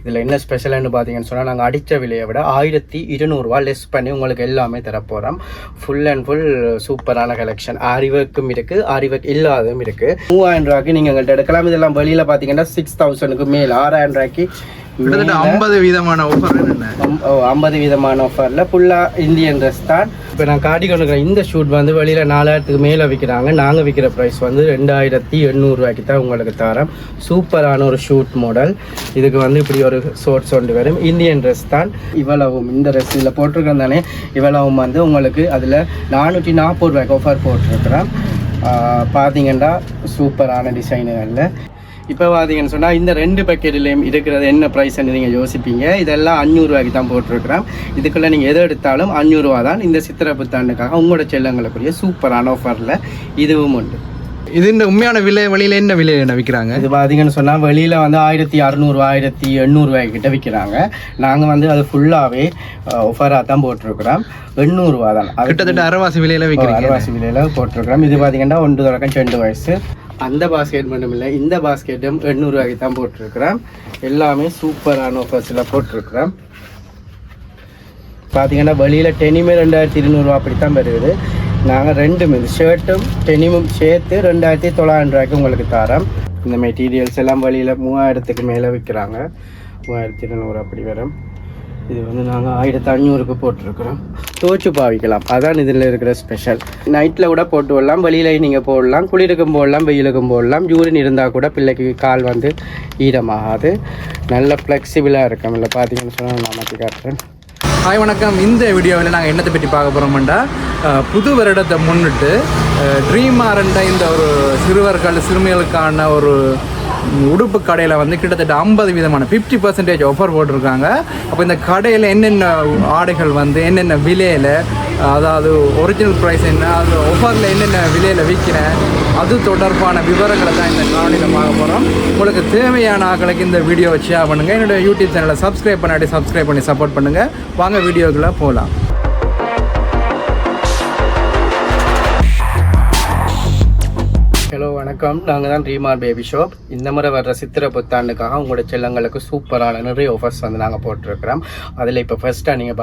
இதில் என்ன ஸ்பெஷல்னு பார்த்தீங்கன்னு சொன்னால் நாங்கள் அடித்த விலையை விட 1200 லெஸ் பண்ணி உங்களுக்கு எல்லாமே தரப்போகிறோம். ஃபுல் அண்ட் ஃபுல் சூப்பரான கலெக்ஷன். ஆரிவர்க்கும் இருக்குது, ஆரிவர்க் இல்லாததும் இருக்குது. 3000 ரூபாய்க்கு நீங்கள் எங்கள்கிட்ட எடுக்கலாம். இதெல்லாம் வெளியில் பார்த்தீங்கன்னா 6000க்கு மேல் 6000 ரூபாய்க்கு 50% ஆஃபர். 50% ஆஃபரில் ஃபுல்லாக இந்தியன் ட்ரெஸ் தான். இப்போ நான் காட்டி கொண்டு இருக்கிற இந்த ஷூட் வந்து வெளியில் 4000க்கு மேலே விற்கிறாங்க. நாங்கள் விற்கிற ப்ரைஸ் வந்து 2800 ரூபாய்க்கு தான் உங்களுக்கு தரோம். சூப்பரான ஒரு ஷூட் மாடல். இதுக்கு வந்து இப்படி ஒரு ஷோர்ட்ஸ் ஒன்று வரும். இந்தியன் ட்ரெஸ் தான். இவ்வளவும் இந்த ட்ரெஸ் இதில் போட்டிருக்கேன் தானே, இவ்வளவும் வந்து உங்களுக்கு அதில் 440 ரூபாய்க்கு ஆஃபர் போட்டிருக்கிறேன். பார்த்தீங்கன்னா சூப்பரான டிசைனுகளில். இப்போ பார்த்தீங்கன்னு சொன்னால் இந்த 2 பேக்கெட்லேயும் இருக்கிறது என்ன ப்ரைஸ்ன்னு நீங்கள் யோசிப்பீங்க. இதெல்லாம் 500 ரூபாய்க்கு தான் போட்டிருக்கிறேன். இதுக்குள்ளே நீங்கள் எதை எடுத்தாலும் 500 ரூபா தான். இந்த சித்திரை புத்தாண்டுக்காக உங்களோட செல்லங்களுக்குரிய சூப்பரான ஆஃபரில் இதுவும் உண்டு. இது இந்த உண்மையான விலை வழியில் என்ன விலையில் விற்கிறாங்க? இது பார்த்தீங்கன்னு சொன்னால் வெளியில் வந்து 1600 1800 ரூபாய்க்கிட்ட விற்கிறாங்க. நாங்கள் வந்து அது ஃபுல்லாகவே ஆஃபராக தான் போட்டிருக்கிறோம். 800 ரூபா தான். கிட்டத்தட்ட அரைவாசி விலையில் விற்கிறோம். அரைவாசி விலையில் போட்டிருக்கிறோம். இது பார்த்தீங்கன்னா 1 தொடக்கம் 2 வயசு. அந்த பாஸ்கெட் மட்டும் இல்லை, இந்த பாஸ்கெட்டும் 800 ரூபாய்க்கு தான் போட்டிருக்கிறோம். எல்லாமே சூப்பரான ஆஃபர்ஸில் போட்டிருக்கிறோம். பார்த்தீங்கன்னா வெளியில் டெனிமே 2200 ரூபா அப்படி தான் வருது. நாங்கள் 2 ஷர்ட்டும் டெனிமும் சேர்த்து 2900 ரூபாய்க்கு உங்களுக்கு தரோம். இந்த மெட்டீரியல்ஸ் எல்லாம் வெளியில் 3000க்கு மேலே விற்கிறாங்க. 3200 அப்படி வரும். இது வந்து நாங்கள் 1500க்கு போட்டிருக்கிறோம். துவச்சு பாவிக்கலாம், அதான் இதில் இருக்கிற ஸ்பெஷல். நைட்டில் கூட போட்டு விடலாம், வெளியிலையும் நீங்கள் போடலாம், குளிருக்கும் போடலாம், வெயிலுக்கும் போடலாம். யூரின் இருந்தால் கூட பிள்ளைக்கு கால் வந்து ஈரமாகாது. நல்ல ஃப்ளெக்சிபிளாக இருக்கும். இல்லை பார்த்தீங்கன்னு சொன்னால் நான் மாற்றி காட்டுறேன். ஹாய் வணக்கம். இந்த வீடியோவில் நாங்கள் என்னத்தை பற்றி பார்க்க போகிறோம்டா, புது வருடத்தை முன்னிட்டு ட்ரீமாரண்ட இந்த ஒரு சிறுமிகளுக்கான ஒரு உடுப்பு கடையில் வந்து கிட்டத்தட்ட 50% 50% ஆஃபர் போட்டிருக்காங்க. அப்போ இந்த கடையில் என்னென்ன ஆடைகள் வந்து என்னென்ன விலையில், அதாவது ஒரிஜினல் ப்ரைஸ் என்ன, அது ஆஃபரில் என்னென்ன விலையில் விற்கிறேன், அது தொடர்பான விவரங்களை தான் இந்த காணொலியில் பார்க்க போகிறோம். உங்களுக்கு தேவையான ஆட்களுக்கு இந்த வீடியோவை ஷேர் பண்ணுங்கள். என்னோடய யூடியூப் சேனலை சப்ஸ்கிரைப் பண்ணி சப்போர்ட் பண்ணுங்கள். வாங்க வீடியோக்குள்ளே போகலாம். ஹலோ வணக்கம். நாங்கள் தான் ட்ரீமார் பேபி ஷாப். இந்த முறை வர்ற சித்திரை புத்தாண்டுக்காக உங்களோட செல்லங்களுக்கு சூப்பரான நிறைய ஆஃபர்ஸ் வந்து நாங்கள் போட்டிருக்கிறோம். அதில் இப்போ ஃபஸ்ட்டாக நீங்கள்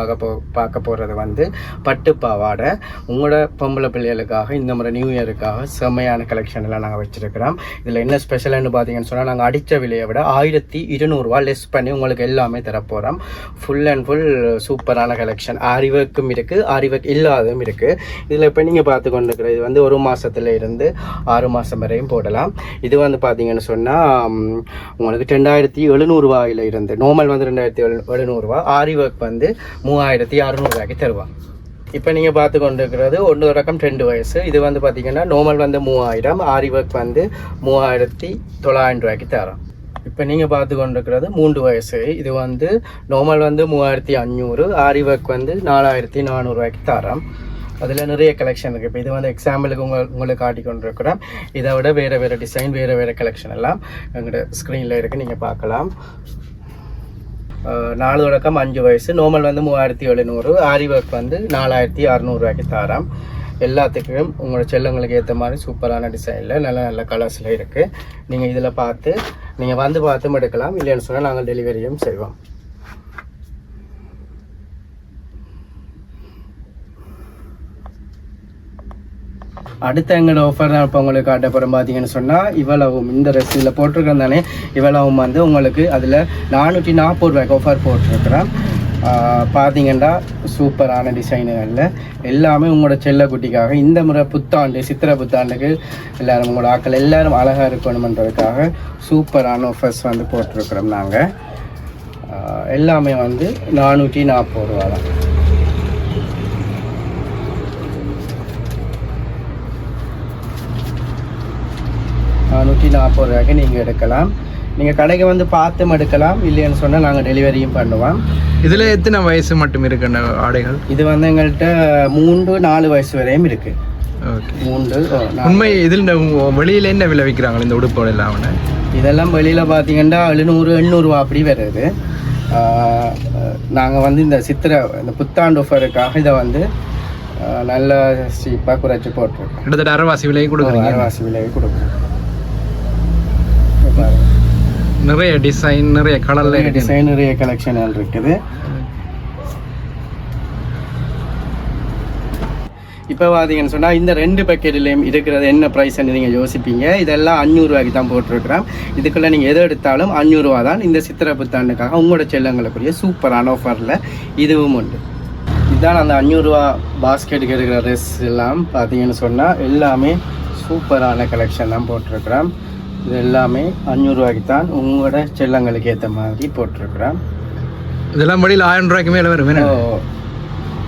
பார்க்க போகிறது வந்து பட்டு பாவாடை. உங்களோட பொம்பளை பிள்ளைகளுக்காக இந்த முறை நியூ இயருக்காக செம்மையான கலெக்ஷன் எல்லாம் நாங்கள் வச்சுருக்கிறோம். இதில் என்ன ஸ்பெஷல்னு பார்த்தீங்கன்னு சொன்னால் நாங்கள் அடித்த விலையை விட 1200 லெஸ் பண்ணி உங்களுக்கு எல்லாமே தரப்போகிறோம். ஃபுல் அண்ட் ஃபுல் சூப்பரான கலெக்ஷன். ஆரிவர்க்கும் இருக்குது, ஆரிவர்க் இல்லாததும் இருக்குது. இதில் இப்போ நீங்கள் பார்த்து கொண்டு இருக்கிற இது வந்து 1 மாதத்துல இருந்து 6 மாதம் வரையும் போடலாம். இது வந்து பார்த்தீங்கன்னு சொன்னால் உங்களுக்கு 2700 ரூபாயில் இருந்து நார்மல் வந்து 2700 ரூபா, ஆரி ஒர்க் வந்து 3600 ரூபாய்க்கு தருவாங்க. இப்போ நீங்கள் பார்த்து கொண்டு இருக்கிறது 1 தொடக்கம் 2 வயசு. இது வந்து பார்த்தீங்கன்னா நார்மல் வந்து 3000, ஆரி ஒர்க் வந்து 3900 ரூபாய்க்கு தரோம். இப்போ நீங்கள் பார்த்து கொண்டு இருக்கிறது 3 வயசு. இது வந்து நார்மல் வந்து 3500, ஆரி ஒர்க் வந்து 4400 ரூபாய்க்கு தரோம். அதில் நிறைய கலெக்ஷன் இருக்குது. இப்போ இது வந்து எக்ஸாம்பிளுக்கு உங்களுக்கு காட்டி கொண்டு இருக்கிறோம். இதை விட வேறு டிசைன், வேறு கலெக்ஷன் எல்லாம் எங்களோட ஸ்க்ரீனில் இருக்குது, நீங்கள் பார்க்கலாம். 4 தொடக்கம் 5 வயசு. நார்மல் வந்து 3700, ஆரி ஒர்க் வந்து 4600 ரூபாய்க்கு தரோம். எல்லாத்துக்கும் உங்களோட செல்லங்களுக்கு ஏற்ற மாதிரி சூப்பரான டிசைனில் நல்ல கலர்ஸில் இருக்குது. நீங்கள் இதில் பார்த்து நீங்கள் வந்து பார்த்தும் எடுக்கலாம். இல்லைன்னு சொன்னால் நாங்கள் டெலிவரியும் செய்வோம். அடுத்த எங்களோட ஆஃபர் தான் இப்போ உங்களுக்கு காட்ட போகிறோம். பார்த்தீங்கன்னு சொன்னால் இவ்வளவும் இந்த ட்ரெஸ் இதில் போட்டிருக்கேன் தானே, இவ்வளவும் வந்து உங்களுக்கு அதில் 440 ரூபாய்க்கு ஆஃபர் போட்டிருக்கிறேன். பார்த்தீங்கன்னா சூப்பரான டிசைனுகளில் எல்லாமே உங்களோட செல்லக்குட்டிக்காக இந்த முறை புத்தாண்டு சித்திரை புத்தாண்டுக்கு எல்லோரும் உங்களோட ஆட்கள் எல்லோரும் அழகாக இருக்கணுமன்றதுக்காக சூப்பரான ஆஃபர்ஸ் வந்து போட்டிருக்கிறோம். நாங்கள் எல்லாமே வந்து 440 ரூபா தான். 440 ரூபாய்க்கு நீங்கள் எடுக்கலாம். நீங்கள் கடைக்கு வந்து பார்த்தும் எடுக்கலாம். இல்லைன்னு சொன்னால் நாங்கள் டெலிவரியும் பண்ணுவோம். இதில் எத்தனை வயசு மட்டும் இருக்குன்ற ஆடைகள்? இது வந்து எங்கள்கிட்ட 3-4 வயசு வரையும் இருக்குது. ஓகே. 3 உண்மை. இதில் வெளியில் என்ன விலை விற்கிறாங்க இந்த உடுப்போட எல்லாம்? இதெல்லாம் வெளியில் பார்த்தீங்கன்னா 700-800 ரூபா அப்படி வருது. நாங்கள் வந்து இந்த இந்த புத்தாண்டு ஆஃபருக்காக இதை வந்து நல்ல சீப்பாக குறைச்சி போட்டிருக்கோம். கிட்டத்தட்ட அரைவாசி விலையை கொடுக்குறோம். அரைவாசி விலையை கொடுக்குறோம். நிறைய டிசைன் நிறைய கலர்ல டிசைன் நிறைய கலெக்ஷன்கள் இருக்குது. இப்போ பார்த்தீங்கன்னு சொன்னால் இந்த 2 பேக்கெட்லேயும் இருக்கிறது என்ன ப்ரைஸ்ன்னு நீங்கள் யோசிப்பீங்க. இதெல்லாம் 500 ரூபாய்க்கு தான் போட்டிருக்கிறோம். இதுக்குள்ளே நீங்கள் எதை எடுத்தாலும் 500 ரூபா தான். இந்த சித்திரை புத்தாண்டுக்காக உங்களோட செல்லங்களுக்குரிய சூப்பரான ஆஃபரில் இதுவும் உண்டு. இதுதான் அந்த 500 ரூபா பாஸ்கெட்டுக்கு இருக்கிற ட்ரெஸ் எல்லாம் பார்த்தீங்கன்னு சொன்னால் எல்லாமே சூப்பரான கலெக்ஷன் தான் போட்டிருக்கிறோம். இது எல்லாமே 500 ரூபாய்க்கு தான் உங்களோட செல்லங்களுக்கு ஏற்ற மாதிரி போட்டிருக்கிறோம். இதெல்லாம் வழியில் 1000 ரூபாய்க்கு மேலே வரும்.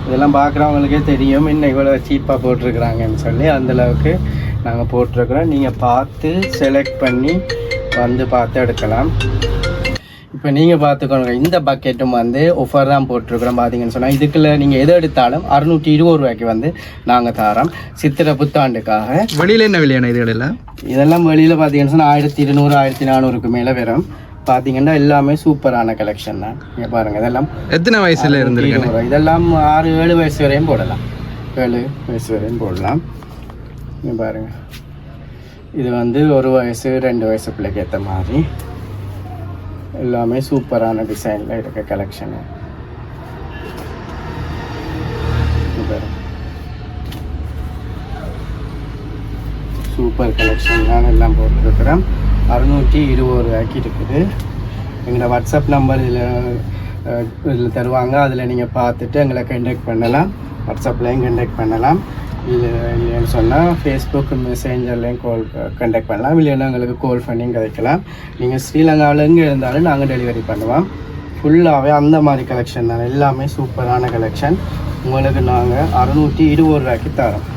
இதெல்லாம் பார்க்குறவங்களுக்கே தெரியும் இன்னும் இவ்வளோ சீப்பாக போட்டிருக்கிறாங்கன்னு சொல்லி. அந்தளவுக்கு நாங்கள் போட்டிருக்கிறோம். நீங்கள் பார்த்து செலக்ட் பண்ணி வந்து பார்த்து எடுக்கலாம். இப்போ நீங்கள் பார்த்துக்கோங்க, இந்த பக்கெட்டும் வந்து ஆஃபர் தான் போட்டிருக்கிறோம். பார்த்தீங்கன்னு சொன்னால் இதுக்குள்ள நீங்கள் எதை எடுத்தாலும் 620 ரூபாய்க்கு வந்து நாங்கள் தரோம் சித்திரை புத்தாண்டுக்காக. வெளியில் என்ன விலையான இதுகளெல்லாம்? இதெல்லாம் வெளியில் பார்த்தீங்கன்னு சொன்னால் 1200 1400க்கு மேலே வரும். பார்த்தீங்கன்னா எல்லாமே சூப்பரான கலெக்ஷன் தான். இங்கே பாருங்கள், இதெல்லாம் எத்தனை வயசுல இருந்துருக்கு? இதெல்லாம் 6-7 வயசு வரையும் போடலாம். 7 வயசு வரையும் போடலாம். இங்கே பாருங்கள், இது வந்து 1 வயசு 2 வயசு பிள்ளைக்கு ஏற்ற மாதிரி எல்லாமே சூப்பரான டிசைனில் இருக்க கலெக்ஷனு. சூப்பர் கலெக்ஷன் தான் எல்லாம் போட்டுருக்குறேன். 620 ரூபாய்க்கு இருக்குது. எங்களோட வாட்ஸ்அப் நம்பர் இதில் தருவாங்க. அதில் நீங்கள் பார்த்துட்டு எங்களை கண்டெக்ட் பண்ணலாம். வாட்ஸ்அப்லேயும் கண்டெக்ட் பண்ணலாம். இல்லைன்னு சொன்னால் ஃபேஸ்புக் மெசேஞ்சர்லேயும் கண்டெக்ட் பண்ணலாம். இல்லைன்னா எங்களுக்கு கால் பண்ணியும் கிடைக்கலாம். நீங்கள் ஸ்ரீலங்காவில் எங்கே இருந்தாலும் நாங்கள் டெலிவரி பண்ணுவோம். ஃபுல்லாகவே அந்த மாதிரி கலெக்ஷன் தான். எல்லாமே சூப்பரான கலெக்ஷன். உங்களுக்கு நாங்கள் 620 ரூபாய்க்கு தரோம்.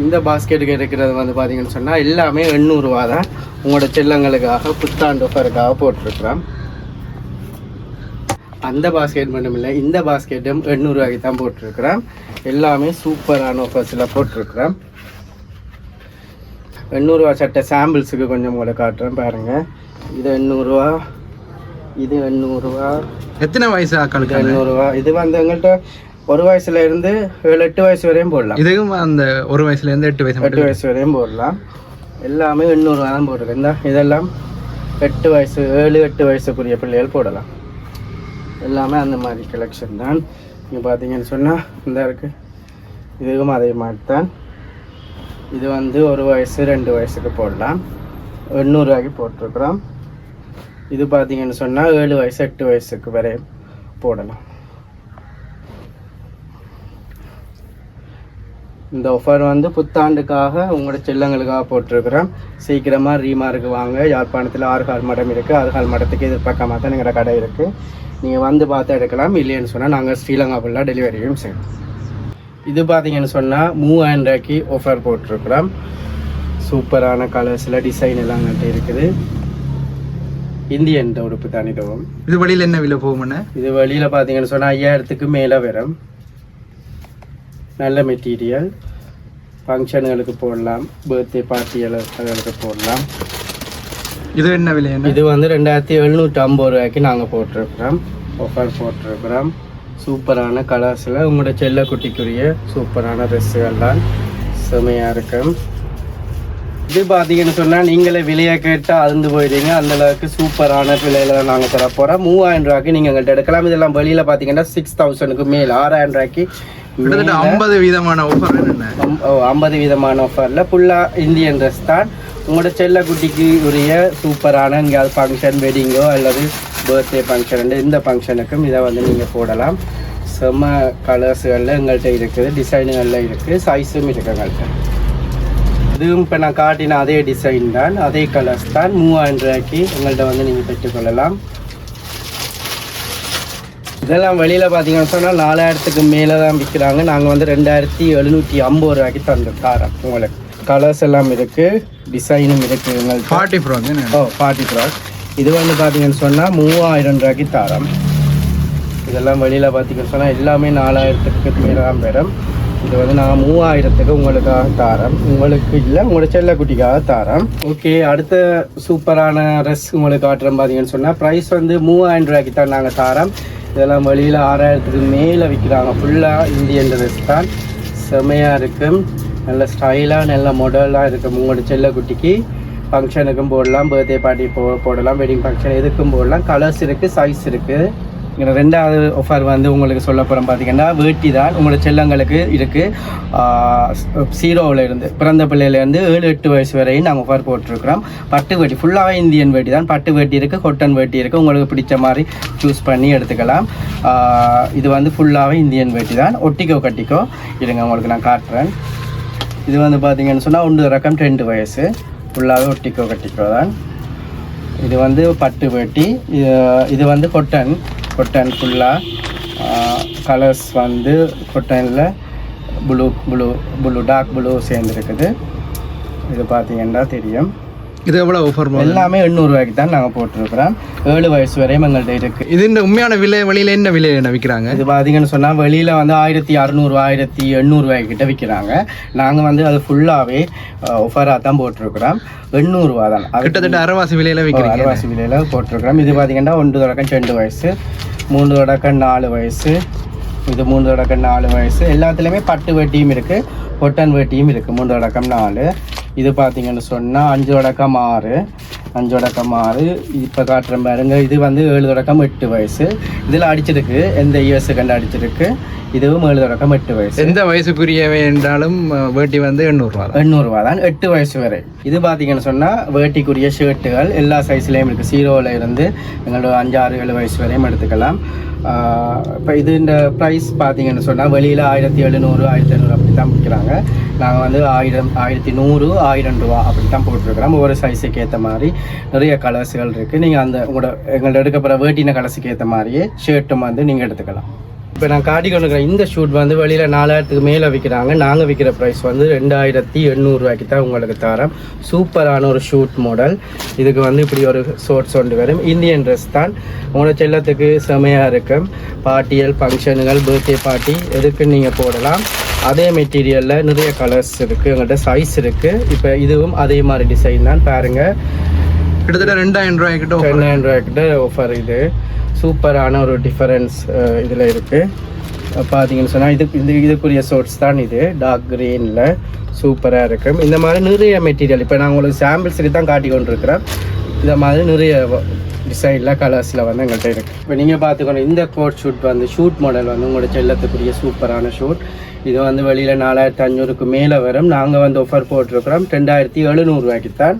இந்த பாஸ்கெட்டுக்கு இருக்கிறது வந்து பார்த்தீங்கன்னு சொன்னால் எல்லாமே 800 ரூபா தான். உங்களோட செல்லங்களுக்காக புத்தாண்டு ஆஃபருக்காக போட்டிருக்கிறோம். அந்த பாஸ்கெட் மட்டும் இல்லை, இந்த பாஸ்கெட்டும் 800 ரூபாய்க்கு தான் போட்டிருக்கிறோம். எல்லாமே சூப்பரான ஆஃபர்ஸில் போட்டிருக்கிறோம். 800 ரூபா சட்டை சாம்பிள்ஸுக்கு கொஞ்சம் உங்களை காட்டுறேன் பாருங்கள். இது 800 ரூபா, இது 800 ரூபா. எத்தனை வயசு ஆக்களுக்கு? 800 ரூபா. இது வந்து எங்கள்கிட்ட 1 வயசுல இருந்து 7-8 வயசு வரையும் போடலாம். இதுவும் அந்த 1 வயசுல இருந்து 8 வயசு வரையும் போடலாம். எல்லாமே 800 ரூபா தான் போட்டிருக்கேன். இந்த இதெல்லாம் 8 வயசு 7-8 வயசுக்குரிய பிள்ளைகள் போடலாம். எல்லாமே அந்த மாதிரி கலெக்ஷன் தான். நீங்கள் பார்த்தீங்கன்னு சொன்னால் இந்த இருக்குது. இதுவும் அதே மாதிரி தான். இது வந்து 1 வயசு 2 வயசுக்கு போடலாம். 800 ரூபாய்க்கு போட்டிருக்கிறோம். இது பார்த்தீங்கன்னு சொன்னால் 7 வயசு 8 வயசுக்கு வரை போடலாம். இந்த ஆஃபர் வந்து புத்தாண்டுக்காக உங்களோட செல்லங்களுக்காக போட்டிருக்கிறோம். சீக்கிரமாக ரீமார்க்கு வாங்க. யாழ்ப்பாணத்தில் 6 மடம் இருக்குது. 6 மடத்துக்கு எதிர்பார்க்காம தான் எங்களோட கடை இருக்குது. நீங்கள் வந்து பார்த்து எடுக்கலாம். இல்லைன்னு சொன்னால் நாங்கள் ஸ்ரீலங்கா ஃபுல்லாக டெலிவரியும் செய்வோம். இது பார்த்தீங்கன்னு சொன்னால் 3000 ரூபாய்க்கு ஆஃபர் போட்டிருக்கிறோம். சூப்பரான கலர்ஸில் டிசைன் எல்லாம் எங்கள்கிட்ட இருக்குது. இந்தியன் உடுப்பு தான். இதுவும் இது வழியில் என்ன விலை போகும்ண்ணே? இது வழியில் பார்த்தீங்கன்னு சொன்னால் 5000க்கு மேலே வரும். நல்ல மெட்டீரியல். ஃபங்க்ஷனுகளுக்கு போடலாம். பர்த்டே பார்ட்டிகளுக்கு போடலாம். இது என்ன விலை? இது வந்து 2750 ரூபாய்க்கு நாங்கள் போட்டிருக்கிறோம். ஆஃபர் போட்டிருக்கிறோம். சூப்பரான கலர்ஸில் உங்களோட செல்ல குட்டிக்குரிய சூப்பரான ட்ரெஸ்ஸுகள் தான். செமையாக இருக்கும். இது பார்த்தீங்கன்னு சொன்னால் நீங்களே விலையை கேட்டால் அருந்து போயிடுங்க. அந்தளவுக்கு சூப்பரான விலையில் தான் நாங்கள் தர போகிறோம். 3000 ரூபாய்க்கு நீங்கள் எங்கள்கிட்ட எடுக்கலாம். இதெல்லாம் வெளியில் பார்த்தீங்கன்னா 6000க்கு மேலே 6000 ரூபாய்க்கு 50 வீதமான ஆஃபர். 50 வீதமான ஆஃபரில் ஃபுல்லாக இந்தியன் ட்ரெஸ் தான். உங்களோட செல்ல குட்டிக்கு உரிய சூப்பரான எங்கேயாவது ஃபங்க்ஷன், வெட்டிங்கோ அல்லது பர்த்டே ஃபங்க்ஷன், இந்த ஃபங்க்ஷனுக்கும் இதை வந்து நீங்கள் போடலாம். செம்ம கலர்ஸுகளில் எங்கள்கிட்ட இருக்குது. டிசைனுகளில் இருக்குது. சைஸும் இருக்குது எங்கள்கிட்ட. இதுவும் இப்போ நான் காட்டின அதே டிசைன் தான், அதே கலர்ஸ் தான். 3000 ரூபாய்க்கு எங்கள்கிட்ட வந்து நீங்கள் பெற்றுக்கொள்ளலாம். இதெல்லாம் வெளியில் பார்த்தீங்கன்னு சொன்னால் 4000க்கு மேலே தான் விற்கிறாங்க. நாங்கள் வந்து 2750 ரூபாய்க்கு தரோம் உங்களுக்கு. கலர்ஸ் எல்லாம் இருக்குது, டிசைனும் இருக்குது எங்களுக்கு. 40 ஃப்ராக். 40 ஃப்ராக். இது வந்து பார்த்தீங்கன்னு சொன்னால் 3000 ரூபாய்க்கு தரோம். இதெல்லாம் வெளியில் பார்த்தீங்கன்னு சொன்னால் எல்லாமே 4000க்கு மேலே தான் பெறும். இது வந்து நான் 3000க்கு உங்களுக்காக தரோம். உங்களுக்கு இல்லை, உங்களோட செல்லக்குட்டிக்காக தரோம். ஓகே, அடுத்த சூப்பரான ட்ரெஸ் உங்களுக்கு காட்டுறோம். பார்த்தீங்கன்னு சொன்னால் ப்ரைஸ் வந்து 3000 ரூபாய்க்கு தான் நாங்கள் தரோம். இதெல்லாம் வெளியில் 6000க்கு மேலே விற்கிறாங்க. ஃபுல்லாக இந்தியன் ட்ரெஸ் தான். செமையாக இருக்கும். நல்ல ஸ்டைலாக நல்ல மாடலாக இருக்கும். உங்களோட செல்லக்குட்டிக்கு ஃபங்க்ஷனுக்கும் போடலாம், பர்த்டே பார்ட்டி போடலாம், வெட்டிங் ஃபங்க்ஷன் எதுக்கும் போடலாம். கலர்ஸ் இருக்குது, சைஸ் இருக்குது. இங்கே ரெண்டாவது ஆஃபர் வந்து உங்களுக்கு சொல்ல போகிறோம் பார்த்தீங்கன்னா வேட்டி தான். உங்களோட செல்லங்களுக்கு இருக்குது 0வில் இருந்து பிறந்த பிள்ளையிலேருந்து 7-8 வயசு வரையும் நாங்கள் ஆஃபர் போட்டிருக்கிறோம். பட்டு வேட்டி ஃபுல்லாகவே இந்தியன் வேட்டி தான். பட்டு வேட்டி இருக்குது, கொட்டன் வேட்டி இருக்குது. உங்களுக்கு பிடிச்ச மாதிரி சூஸ் பண்ணி எடுத்துக்கலாம். இது வந்து ஃபுல்லாகவே இந்தியன் வேட்டி தான். ஒட்டிக்கோ கட்டிக்கோ இருங்க உங்களுக்கு நான் காட்டுறேன். இது வந்து பார்த்தீங்கன்னு சொன்னால் 1 ரகம் 2 வயசு ஃபுல்லாகவே ஒட்டிக்கோ கட்டிக்கோ தான். இது வந்து பட்டு வேட்டி. இது வந்து கொட்டன் ஃபுல்லாக கலர்ஸ் வந்து கொட்டனில் ப்ளூ டார்க் ப்ளூ சேர்ந்துருக்குது. இது பார்த்தீங்கன்னா தெரியும். இது எவ்வளோ ஆஃபர்? எல்லாமே 800 ரூபாய்க்கு தான் நாங்கள் போட்டிருக்கிறோம். 7 வயசு வரையும் எங்கள்கிட்ட இருக்குது. இது இந்த உண்மையான வெளியில் என்ன விலையில் விற்கிறாங்க? இது பார்த்தீங்கன்னு சொன்னால் வெளியில் வந்து 1600 1800 ரூபாய்க்கிட்ட விற்கிறாங்க. நாங்கள் வந்து அது ஃபுல்லாகவே ஆஃபராக தான் போட்டிருக்கிறோம். 800 ரூபா தான். கிட்டத்தட்ட அரைவாசி விலையில் விற்கிறோம். அரைவாசி விலையில் போட்டிருக்கிறோம். இது பார்த்தீங்கன்னா 1 தொடக்கம் 2 வயசு, 3 தொடக்கம் 4 வயசு, இது 3 தொடக்கம் 4 வயசு. எல்லாத்துலேயுமே பட்டு வேட்டியும் இருக்குது, கொட்டன் வேட்டியும் இருக்குது. 3 தொடக்கம் 4. இது பார்த்தீங்கன்னு சொன்னால் 5 தொடக்கம் 6 இப்போ காட்டுற பாருங்க. இது வந்து 7 தொடக்கம் 8 வயசு. இதில் அடிச்சிருக்கு எந்த இயர்ஸு கண்டு அடிச்சிருக்கு. இதுவும் 7 தொடக்கம் 8 வயசு. எந்த வயசுக்குரியவை என்றாலும் வேட்டி வந்து 800 ரூபா தான் 8 வயசு வரை. இது பார்த்தீங்கன்னு சொன்னால் வேட்டிக்குரிய ஷர்ட்டுகள் எல்லா சைஸ்லேயும் இருக்குது. 0வில் இருந்து எங்களோட 5, 6, 7 வயசு வரையும் எடுத்துக்கலாம். இப்போ இது இந்த ப்ரைஸ் பார்த்தீங்கன்னு சொன்னால் வெளியில் 1700 1500 அப்படி தான் விற்கிறாங்க. நாங்கள் வந்து 1000 1100 1000 ரூபா அப்படி தான் போட்டிருக்கிறோம். ஒவ்வொரு சைஸுக்கு ஏற்ற மாதிரி நிறைய கலர்ஸுகள் இருக்குது. நீங்கள் அந்த எங்கள்ட்ட எடுக்கப்படுற வேட்டின கலர்ஸுக்கு ஏற்ற மாதிரியே ஷர்ட்டும் வந்து நீங்கள் எடுத்துக்கலாம். இப்போ நான் காட்டி கொண்டுக்கிறேன். இந்த ஷூட் வந்து வெளியில் 4000க்கு மேலே விற்கிறாங்க. நாங்கள் விற்கிற ப்ரைஸ் வந்து 2800 ரூபாய்க்கு தான் உங்களுக்கு தரோம். சூப்பரான ஒரு ஷூட் மாடல். இதுக்கு வந்து இப்படி ஒரு ஷோர்ட்ஸ் ஒன்று வரும். இந்தியன் ட்ரெஸ் தான். உங்களோட செல்லத்துக்கு செமையாக இருக்கும். பார்ட்டியல் ஃபங்க்ஷனுகள், பர்த்டே பார்ட்டி எதுக்கு நீங்கள் போடலாம். அதே மெட்டீரியலில் நிறைய கலர்ஸ் இருக்குது, எங்கள்கிட்ட சைஸ் இருக்குது. இப்போ இதுவும் அதே மாதிரி டிசைன் தான். பாருங்கள், கிட்டத்தட்ட 2000 ரூபாய்க்கிட்ட 2000 ரூபாய்க்கிட்ட ஆஃபர். இது சூப்பரான ஒரு டிஃபரன்ஸ் இதில் இருக்குது. பார்த்தீங்கன்னு சொன்னால் இதுக்குரிய ஷோர்ட்ஸ் தான். இது டார்க் க்ரீனில் சூப்பராக இருக்கும். இந்த மாதிரி நிறைய மெட்டீரியல் இப்போ நான் உங்களுக்கு சாம்பிள்ஸுக்கு தான் காட்டி கொண்டிருக்கிறேன். இந்த மாதிரி நிறைய டிசைனில் கலர்ஸில் வந்து எங்கள்கிட்ட இருக்குது. இப்போ நீங்கள் பார்த்துக்கணும், இந்த கோட் ஷூட் வந்து ஷூட் மாடல் வந்து உங்களோட செல்லத்துக்குரிய சூப்பரான ஷூட். இது வந்து வெளியில் 4500க்கு மேலே வரும். நாங்கள் வந்து ஆஃபர் போட்டிருக்கிறோம் 2700 ரூபாய்க்கு தான்.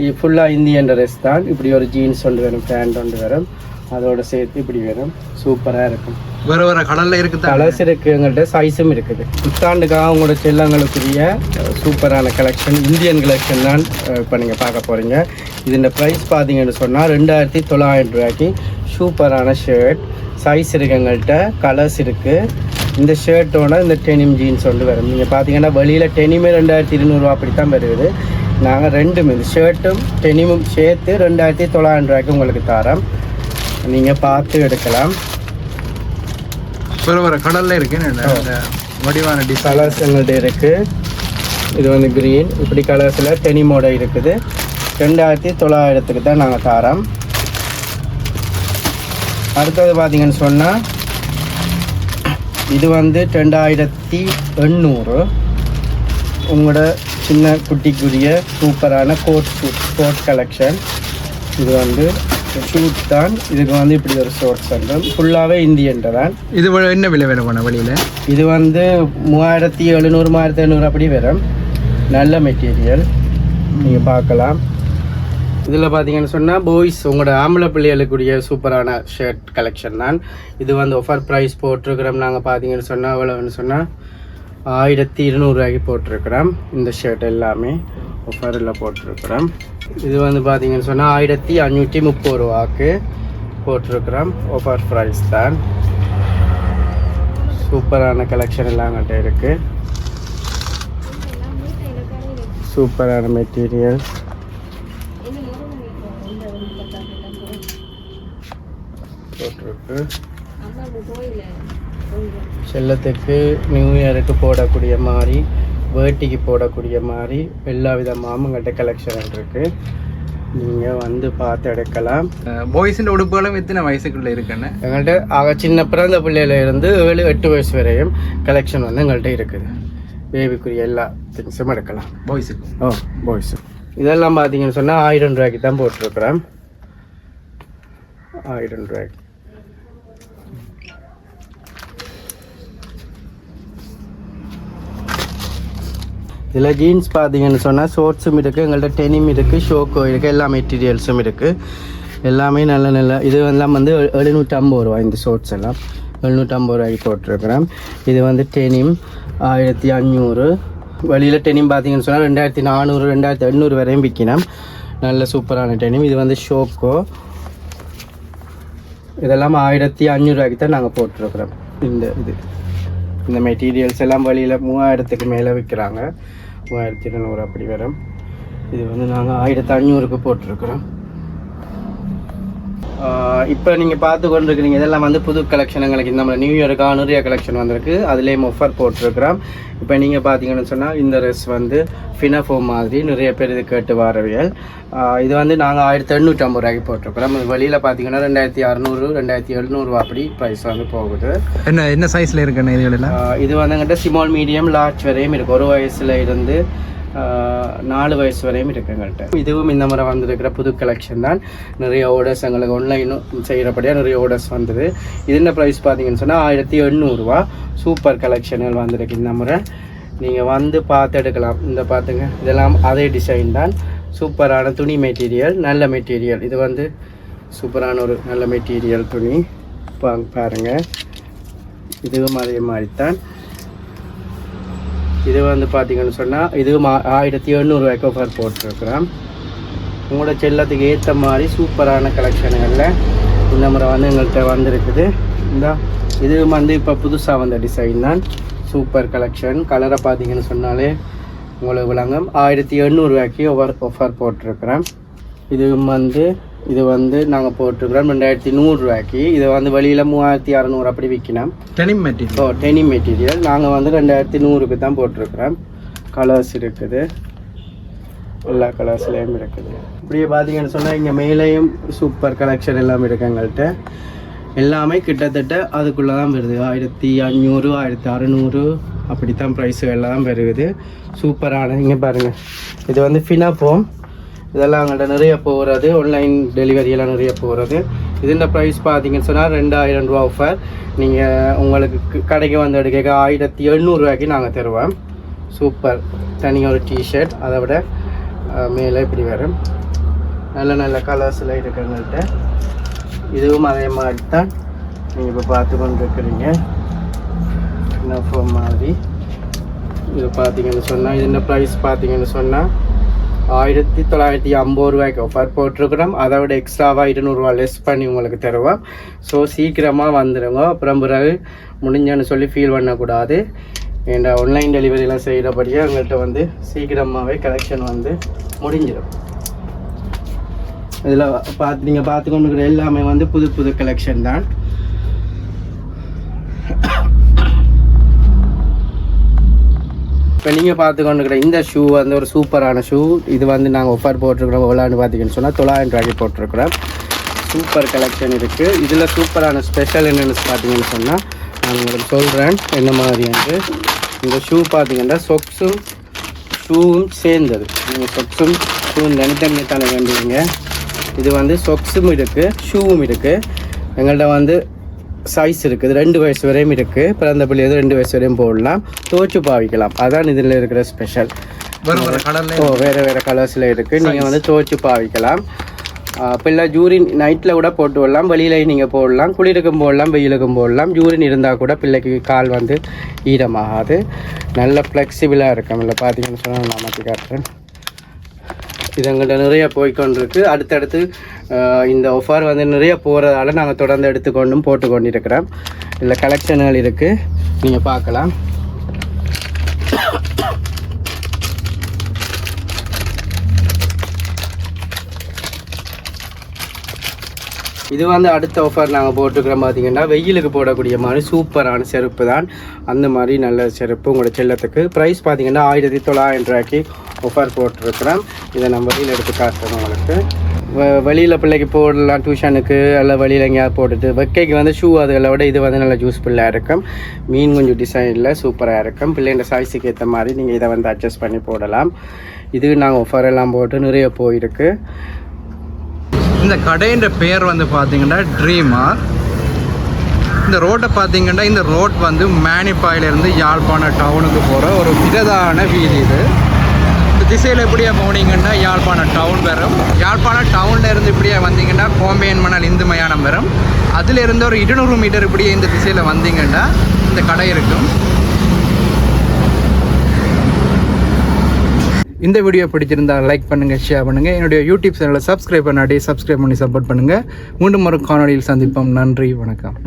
இது ஃபுல்லாக இந்தியன் ட்ரெஸ் தான். இப்படி ஒரு ஜீன்ஸ் ஒன்று வரும், பேண்ட் ஒன்று வரும், அதோட சேர்த்து இப்படி வரும். சூப்பராக இருக்கும். வேறு கலரில் இருக்குது, கலர்ஸ் இருக்குது, எங்கள்கிட்ட சைஸும் இருக்குது. புத்தாண்டுக்காக உங்களோட செல்லங்களுக்குரிய சூப்பரான கலெக்ஷன், இந்தியன் கலெக்ஷன் தான் இப்போ நீங்கள் பார்க்க போகிறீங்க. இதோட ப்ரைஸ் பார்த்தீங்கன்னு சொன்னால் 2900 ரூபாய்க்கு சூப்பரான ஷர்ட். சைஸ் இருக்குது எங்கள்கிட்ட, கலர்ஸ் இருக்குது. இந்த ஷர்ட்டோட இந்த டெனிம் ஜீன்ஸ் ஒன்று வரும். நீங்கள் பார்த்தீங்கன்னா வெளியில் டெனிமே 2200 ரூபா அப்படி தான் வருது. நாங்கள் ரெண்டுமே இந்த ஷர்ட்டும் டெனிமும் சேர்த்து 2900 ரூபாய்க்கு உங்களுக்கு தரோம். நீங்கள் பார்த்து எடுக்கலாம். ஒரு கடலில் இருக்குது வடிவான கலர்ஸ் எங்கள்கிட்ட இருக்குது. இது வந்து க்ரீன், இப்படி கலர்ஸில் டெனிமோட இருக்குது. 2900க்கு தான் நாங்கள் தரோம். அடுத்தது பார்த்தீங்கன்னு சொன்னால் இது வந்து 2800. உங்களோட சின்ன குட்டிக்குரிய சூப்பரான கோட் கலெக்ஷன். இது வந்து ஷூட் தான். இதுக்கு வந்து இப்படி ஒரு ஷோர்ட்ஸ் வந்துடும். ஃபுல்லாகவே இந்தியன் தான். இது என்ன விலை வேணும் போன வழியில்? இது வந்து 3700 1500 அப்படி வரும். நல்ல மெட்டீரியல், நீங்கள் பார்க்கலாம். இதில் பார்த்தீங்கன்னு சொன்னால் பாய்ஸ் உங்களோட ஆம்பளை பிள்ளைகளுக்குரிய சூப்பரான ஷர்ட் கலெக்ஷன் தான். இது வந்து ஆஃபர் ப்ரைஸ் போட்டிருக்கிறோம். நாங்கள் பார்த்தீங்கன்னு சொன்னால் எவ்வளோன்னு சொன்னால் 1200 ரூபாய்க்கு போட்டிருக்கிறோம். இந்த ஷர்ட் எல்லாமே ஆஃபரில் போட்டிருக்கிறோம். இது வந்து பார்த்தீங்கன்னு சொன்னால் 1530 ரூபாய்க்கு போட்டிருக்கிறோம். ஆஃபர் ப்ரைஸ் தான். சூப்பரான கலெக்ஷன் எல்லாம் எங்கள்கிட்ட இருக்குது. சூப்பரான மெட்டீரியல். போட்டிருக்கு. செல்லத்துக்கு நியூ இயருக்கு போடக்கூடிய மாதிரி, வேட்டிக்கு போடக்கூடிய மாதிரி எல்லா விதமாகவும் எங்கள்கிட்ட கலெக்ஷன் இருக்குது. நீங்கள் வந்து பார்த்து எடுக்கலாம். பாய்ஸின் உடுப்புகளும் எத்தனை வயசுக்குள்ளே இருக்குன்னு எங்கள்கிட்ட சின்ன பிறந்த பிள்ளையில இருந்து 7-8 வயசு வரையும் கலெக்ஷன் வந்து எங்கள்கிட்ட இருக்குது. பேபிக்குரிய எல்லா திங்ஸும் எடுக்கலாம். பாய்ஸுக்கு பாய்ஸு இதெல்லாம் பார்த்தீங்கன்னு சொன்னால் 1000 ரூபாய்க்கு தான் போட்டிருக்கிறேன். 1000 ரூபாய்க்கு. இதில் ஜீன்ஸ் பார்த்தீங்கன்னு சொன்னால் ஷோர்ட்ஸும் இருக்குது, எங்கள்கிட்ட டெனிம் இருக்குது, ஷோக்கோ இருக்குது, எல்லா மெட்டீரியல்ஸும் இருக்குது. எல்லாமே நல்ல இது எல்லாம் வந்து 750 ரூபா. இந்த ஷோர்ட்ஸ் எல்லாம் 750 ரூபாய்க்கு போட்டிருக்கிறேன். இது வந்து டெனிம் 1500. வெளியில் டெனிம் பார்த்தீங்கன்னு சொன்னால் 2400 2800 வரையும் விற்கணும். நல்ல சூப்பரான டெனிம். இது வந்து ஷோக்கோ. இதெல்லாம் 1500 ரூபாய்க்கு தான் நாங்கள் போட்டிருக்கிறோம். இந்த மெட்டீரியல்ஸ் எல்லாம் வெளியில் 3000க்கு மேலே விற்கிறாங்க. 3200 அப்படி வரும். இது வந்து நாங்கள் 1500க்கு போட்டிருக்கிறோம். இப்போ நீங்கள் பார்த்து கொண்டு இருக்கிறீங்க இதெல்லாம் வந்து புது கலெக்ஷன். எங்களுக்கு நம்ம நியூ இயருக்காக நிறைய கலெக்ஷன் வந்திருக்கு. அதுலேயும் ஆஃபர் போட்டிருக்கிறோம். இப்போ நீங்கள் பார்த்தீங்கன்னு சொன்னால் இந்த ட்ரெஸ் வந்து ஃபினஃபோ மாதிரி நிறைய பேர் இது கேட்டு வரவியல். இது வந்து நாங்கள் 1850 ரூபாய்க்கு போட்டிருக்கிறோம். வெளியில் பார்த்தீங்கன்னா 2600 2700 அப்படி ப்ரைஸ் வந்து போகுது. என்ன சைஸில் இருக்குன்னு இது வந்து எங்கிட்ட ஸ்மால் மீடியம் லார்ஜ் வரையும் இருக்குது. 1 வயசுல இருந்து 4 வயசு வரையும் இருக்குங்கள்ட்ட. இதுவும் இந்த முறை வந்திருக்கிற புது கலெக்ஷன் தான். நிறைய ஆர்டர்ஸ் எங்களுக்கு ஆன்லைனும் செய்கிறபடியாக நிறைய ஆர்டர்ஸ் வந்தது. இதுன்ற ப்ரைஸ் பார்த்தீங்கன்னு சொன்னால் 1800 ரூபா. சூப்பர் கலெக்ஷன்கள் வந்திருக்கு இந்த முறை. நீங்கள் வந்து பார்த்து எடுக்கலாம். இந்த பார்த்துங்க, இதெல்லாம் அதே டிசைன் தான். சூப்பரான துணி மெட்டீரியல், நல்ல மெட்டீரியல். இது வந்து சூப்பரான ஒரு நல்ல மெட்டீரியல் துணி பாருங்கள். இதுவும் அதே மாதிரி தான். இது வந்து பார்த்தீங்கன்னு சொன்னால் இதுவும் 1700 ரூபாய்க்கு ஆஃபர் போட்டிருக்கிறோம். உங்களோட செல்லத்துக்கு ஏற்ற மாதிரி சூப்பரான கலெக்ஷனுகளில் இந்த முறை வந்து எங்கள்கிட்ட வந்திருக்குது. இதுவும் வந்து இப்போ புதுசாக வந்த டிசைன் தான். Super collection. கலரை பார்த்தீங்கன்னு சொன்னாலே உங்களுக்கு விளங்கும். 1800 ரூபாய்க்கு ஆஃபர் போட்டிருக்கிறேன். இது வந்து நாங்கள் போட்டிருக்கிறோம் 2100 ரூபாய்க்கு. இதை வந்து வெளியில் 3600 அப்படி விற்கணும். Denim material. டெனிம் மெட்டீரியல் நாங்கள் வந்து 2100க்கு தான் போட்டிருக்கிறோம். கலர்ஸ் இருக்குது, எல்லா கலர்ஸ்லேயும் இருக்குது. இப்படியே பார்த்தீங்கன்னு சொன்னால் இங்கே மேலேயும் சூப்பர் கலெக்ஷன் எல்லாமே இருக்குது எங்கள்கிட்ட. எல்லாமே கிட்டத்தட்ட அதுக்குள்ளே தான் வருது. 1500 1600 அப்படி தான் ப்ரைஸுகள் தான் வருது. சூப்பரான இங்கே பாருங்கள். இது வந்து ஃபினஃபோம். இதெல்லாம் அங்கள்கிட்ட நிறைய போகிறது. ஆன்லைன் டெலிவரியெல்லாம் நிறைய போகிறது. இதுன்ற ப்ரைஸ் பார்த்தீங்கன்னு சொன்னால் 2000 ரூபா ஆஃபர். நீங்கள் உங்களுக்கு கடைக்கு வந்து எடுக்க 1700 ரூபாய்க்கு நாங்கள் தருவோம். சூப்பர். தனியாக ஒரு டிஷர்ட், அதை விட மேலே இப்படி வரும். நல்ல கலர்ஸில் இருக்குங்கள்கிட்ட. இதுவும் அதே மாதிரி தான் நீங்கள் இப்போ பார்த்து கொண்டு இருக்கிறீங்க. மாதிரி இது பார்த்தீங்கன்னு சொன்னால் இதுன்ற ப்ரைஸ் பார்த்தீங்கன்னு சொன்னால் 1950 ரூபாய்க்கு ஆஃபர் போட்டிருக்கிறோம். அதை விட எக்ஸ்ட்ராவாக 200 ரூபா லெஸ் பண்ணி உங்களுக்கு தருவோம். ஸோ சீக்கிரமாக வந்துடுங்க. அப்புறம் பிறகு முடிஞ்சேன்னு சொல்லி ஃபீல் பண்ணக்கூடாது. ஏன்னா ஆன்லைன் டெலிவரியெலாம் செய்கிறபடியாக எங்கள்கிட்ட வந்து சீக்கிரமாகவே கலெக்ஷன் வந்து முடிஞ்சிடும். இதில் நீங்கள் பார்த்துக்கொண்டு இருக்கிற எல்லாமே வந்து புது கலெக்ஷன் தான். இப்போ நீங்கள் பார்த்துக்கொண்டுக்கிற இந்த ஷூ வந்து ஒரு சூப்பரான ஷூ. இது வந்து நாங்கள் ஆஃபர் போட்டிருக்கிறோம். எவ்வளோன்னு பார்த்தீங்கன்னு சொன்னால் 900 ரூபாய்க்கு போட்டிருக்கிறோம். சூப்பர் கலெக்ஷன் இருக்குது. இதில் சூப்பரான ஸ்பெஷல் என்னென்னு பார்த்தீங்கன்னு சொன்னால் நான் உங்களுக்கு சொல்கிறேன் என்ன மாதிரி வந்து. இந்த ஷூ பார்த்தீங்கன்னா சொக்ஸும் ஷூவும் சேர்ந்தது. நீங்கள் சொக்ஸும் ஷூவும் தனித்தனித்தானே வேண்டுவீங்க. இது வந்து சொக்ஸும் இருக்குது, ஷூவும் இருக்குது. எங்கள்கிட்ட வந்து சைஸ் இருக்குது. 2 வயசு வரையும் இருக்குது. பிறந்த பிள்ளை 2 வயசு வரையும் போடலாம். துவச்சு பாவிக்கலாம். அதான் இதில் இருக்கிற ஸ்பெஷல். வேறு கலர்ஸில் இருக்குது. நீங்கள் வந்து துவச்சு பாவிக்கலாம். பிள்ளை ஜூரின் நைட்டில் கூட போட்டு விடலாம். வெளியிலையும் நீங்கள் போடலாம். குளிருக்கும் போடலாம், வெயிலுக்கும் போடலாம். ஜூரின் இருந்தால் கூட பிள்ளைக்கு கால் வந்து ஈரமாகாது. நல்ல ஃப்ளெக்சிபிளாக இருக்கும். இல்லை பார்த்தீங்கன்னு சொன்னால் நான் மாற்றி காட்டுறேன். இது எங்கள்கிட்ட நிறைய போய்கொண்டிருக்கு. அடுத்தடுத்து இந்த ஆஃபர் வந்து நிறைய போகிறதால நாங்கள் தொடர்ந்து எடுத்துக்கொண்டும் போட்டு இருக்கிறோம். இதில் கலெக்ஷன்கள் இருக்குது, நீங்கள் பார்க்கலாம். இது வந்து அடுத்த ஆஃபர் நாங்கள் போட்டுக்கிறோம். பார்த்தீங்கன்னா வெயிலுக்கு போடக்கூடிய மாதிரி சூப்பரான செருப்பு தான். அந்த மாதிரி நல்ல செருப்பு உங்களோட செல்லத்துக்கு. ப்ரைஸ் பார்த்தீங்கன்னா 1900 ரூபாய்க்கு ஆஃபர் போட்டிருக்கிறோம். இதை நம்ம வெளியில் எடுத்து காட்டுறோம் உங்களுக்கு. வெளியில் பிள்ளைக்கு போடலாம் டியூஷனுக்கு அல்ல வெளியில் எங்கேயாவது போட்டுட்டு வெக்கைக்கு வந்து ஷூ அதுகளை விட இது வந்து நல்லா யூஸ்ஃபுல்லாக இருக்கும். மீன் கொஞ்சம் டிசைனில் சூப்பராக இருக்கும். பிள்ளைங்க சைஸுக்கு ஏற்ற மாதிரி நீங்கள் இதை வந்து அட்ஜஸ்ட் பண்ணி போடலாம். இது நாங்கள் ஆஃபர் எல்லாம் போட்டு நிறைய போயிருக்கு. இந்த கடைன்ற பேர் வந்து பார்த்தீங்கன்னா ட்ரீமார். இந்த ரோட்டை பார்த்தீங்கன்னா இந்த ரோட் வந்து மேனிப்பாயிலேருந்து யாழ்ப்பாணம் டவுனுக்கு போகிற ஒரு பிரதான வீதி. இது இந்த திசையில் இப்படியே போனீங்கன்னா யாழ்ப்பாணம் டவுன் வரும். யாழ்ப்பாணம் டவுனில் இருந்து இப்படியே வந்தீங்கன்னா கோம்பையன் மணல் இந்து மயானம் வரும். அதிலிருந்து ஒரு 200 மீட்டர் இப்படியே இந்த திசையில் வந்தீங்கன்னா இந்த கடை இருக்கும். இந்த வீடியோ பிடிச்சிருந்தால் லைக் பண்ணுங்கள், ஷேர் பண்ணுங்கள். என்னுடைய யூடியூப் சேனலை சப்ஸ்கிரைப் பண்ணாடி சப்ஸ்கிரைப் பண்ணி சப்போர்ட் பண்ணுங்கள். மீண்டும் ஒரு காணொலியில் சந்திப்போம். நன்றி, வணக்கம்.